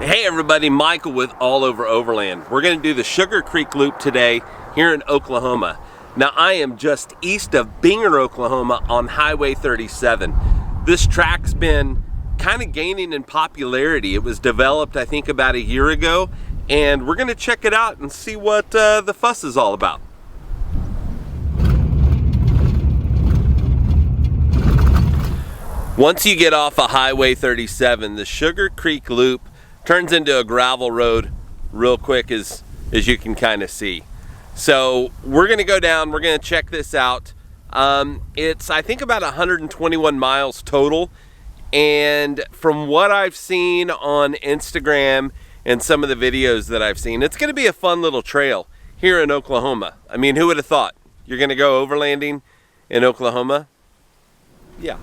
Hey everybody, Michael with All Over Overland. We're going to do the Sugar Creek Loop today here in Oklahoma. Now I am just east of Binger, Oklahoma on Highway 37. This track's been kind of gaining in popularity. It was developed I think about a year ago, and we're going to check it out and see what the fuss is all about. Once you get off of Highway 37, the Sugar Creek Loop turns into a gravel road real quick, as you can kind of see. So we're gonna go down, we're gonna check this out. It's I think about 121 miles total, and from what I've seen on Instagram and some of the videos that I've seen, it's gonna be a fun little trail here in Oklahoma. I mean, who would have thought you're gonna go overlanding in Oklahoma? Yeah.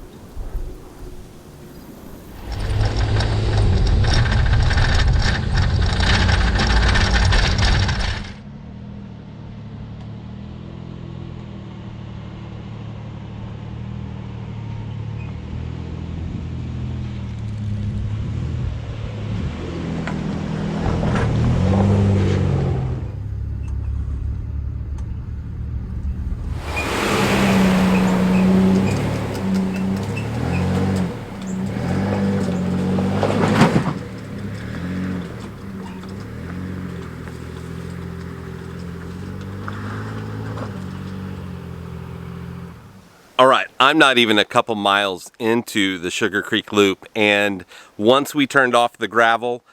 All right, I'm not even a couple miles into the Sugar Creek Loop, and once we turned off the gravel,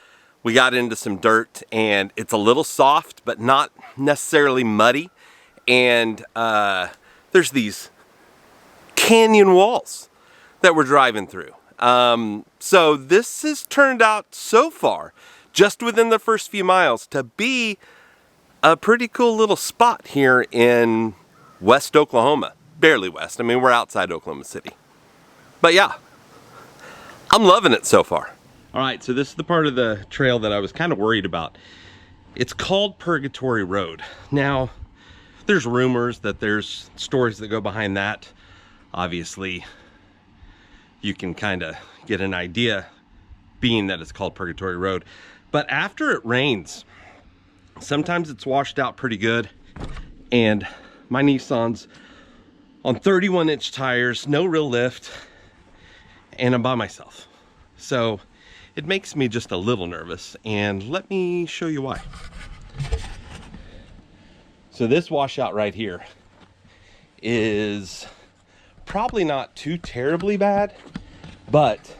we got into some dirt, and it's a little soft, but not necessarily muddy. And there's these canyon walls that we're driving through. So this has turned out so far, just within the first few miles, to be a pretty cool little spot here in West Oklahoma. Barely west. I mean, we're outside Oklahoma City. But yeah, I'm loving it so far. All right, so this is the part of the trail that I was kind of worried about. It's called Purgatory Road. Now, there's rumors that there's stories that go behind that. Obviously, you can kind of get an idea being that it's called Purgatory Road. But after it rains, sometimes it's washed out pretty good. And my Nissan's on 31-inch tires, no real lift, and I'm by myself. So it makes me just a little nervous, and let me show you why. So this washout right here is probably not too terribly bad, but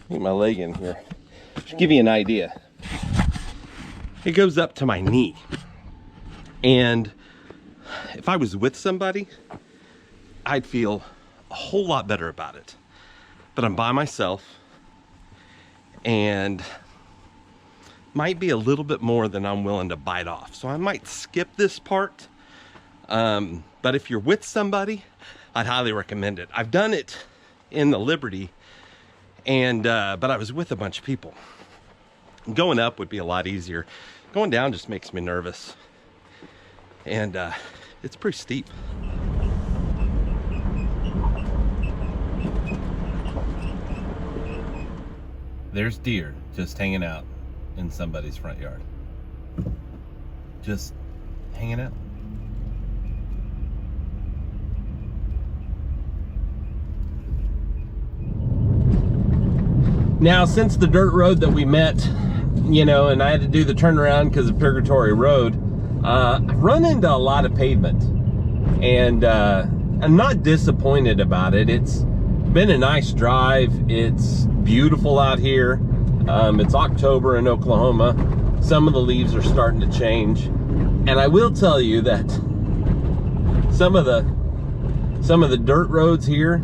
get my leg in here. Just give you an idea. It goes up to my knee, and if I was with somebody, I'd feel a whole lot better about it. But I'm by myself, and might be a little bit more than I'm willing to bite off. So I might skip this part. But if you're with somebody, I'd highly recommend it. I've done it in the Liberty, and but I was with a bunch of people. Going up would be a lot easier. Going down just makes me nervous. And it's pretty steep. There's deer just hanging out in somebody's front yard. Just hanging out. Now, since the dirt road that we met, you know, and I had to do the turnaround because of Purgatory Road, I've run into a lot of pavement. And I'm not disappointed about it. It's been a nice drive. It's beautiful out here. It's October in Oklahoma. Some of the leaves are starting to change, and I will tell you that some of the dirt roads here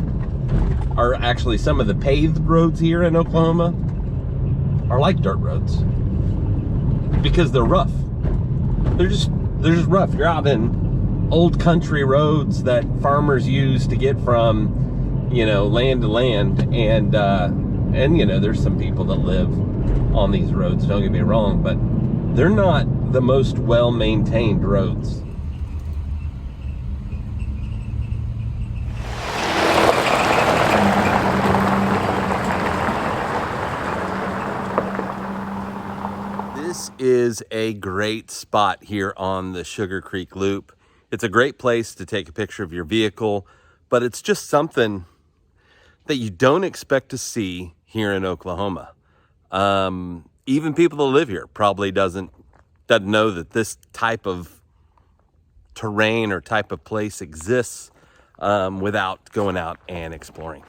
are actually some of the paved roads here in Oklahoma are like dirt roads because they're rough. They're just rough. You're out in old country roads that farmers use to get from, you know, land to land, and you know, there's some people that live on these roads, don't get me wrong, but they're not the most well-maintained roads. This is a great spot here on the Sugar Creek Loop. It's a great place to take a picture of your vehicle, but it's just something that you don't expect to see here in Oklahoma. Even people that live here probably doesn't know that this type of terrain or type of place exists without going out and exploring.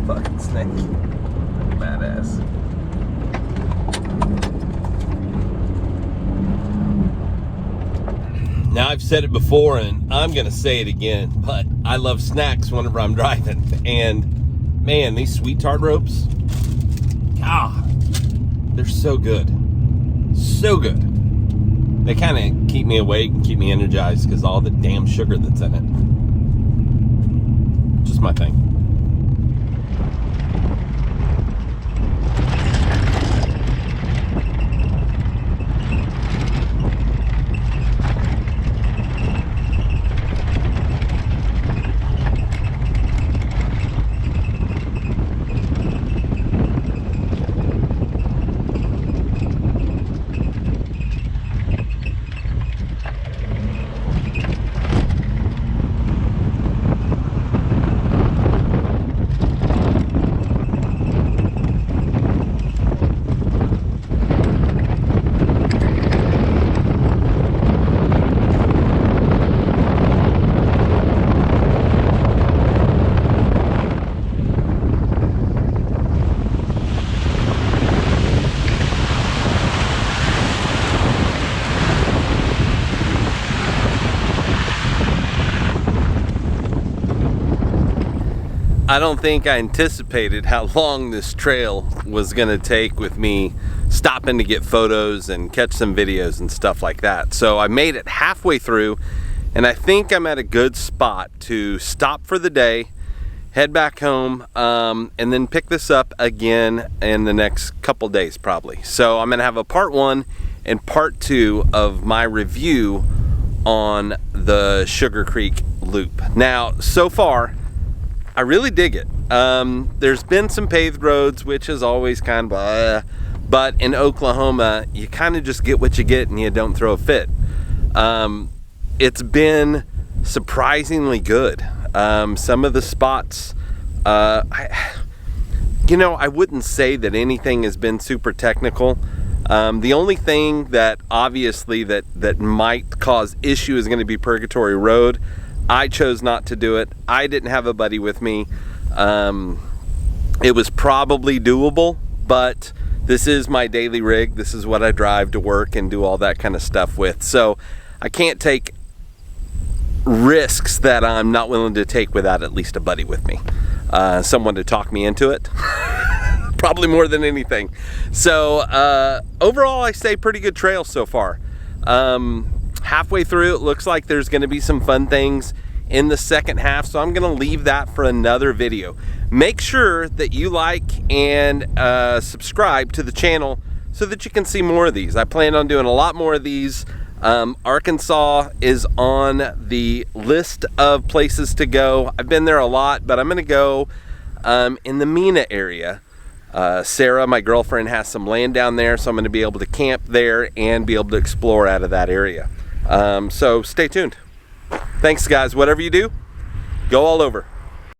Fucking snake. Badass. Now, I've said it before and I'm gonna say it again, but I love snacks whenever I'm driving. And man, these sweet tart ropes, they're so good. So good. They kind of keep me awake and keep me energized because all the damn sugar that's in it. Just my thing. I don't think I anticipated how long this trail was gonna take with me stopping to get photos and catch some videos and stuff like that. So I made it halfway through and I think I'm at a good spot to stop for the day, head back home, and then pick this up again in the next couple days probably. So I'm gonna have a part 1 and part 2 of my review on the Sugar Creek Loop. Now, so far, I really dig it. There's been some paved roads, which is always kind of but in Oklahoma, you kind of just get what you get and you don't throw a fit. It's been surprisingly good. Some of the spots, I wouldn't say that anything has been super technical. The only thing that obviously that might cause issue is going to be Purgatory Road. I chose not to do it. I didn't have a buddy with me. It was probably doable, but this is my daily rig. This is what I drive to work and do all that kind of stuff with. So I can't take risks that I'm not willing to take without at least a buddy with me. Someone to talk me into it. Probably more than anything. So overall, I say pretty good trail so far. Halfway through, it looks like there's going to be some fun things in the second half, so I'm going to leave that for another video. Make sure that you like and subscribe to the channel so that you can see more of these. I plan on doing a lot more of these. Arkansas is on the list of places to go. I've been there a lot, but I'm going to go in the Mena area. Sarah, my girlfriend, has some land down there, so I'm going to be able to camp there and be able to explore out of that area. So stay tuned. Thanks, guys. Whatever you do, go all over.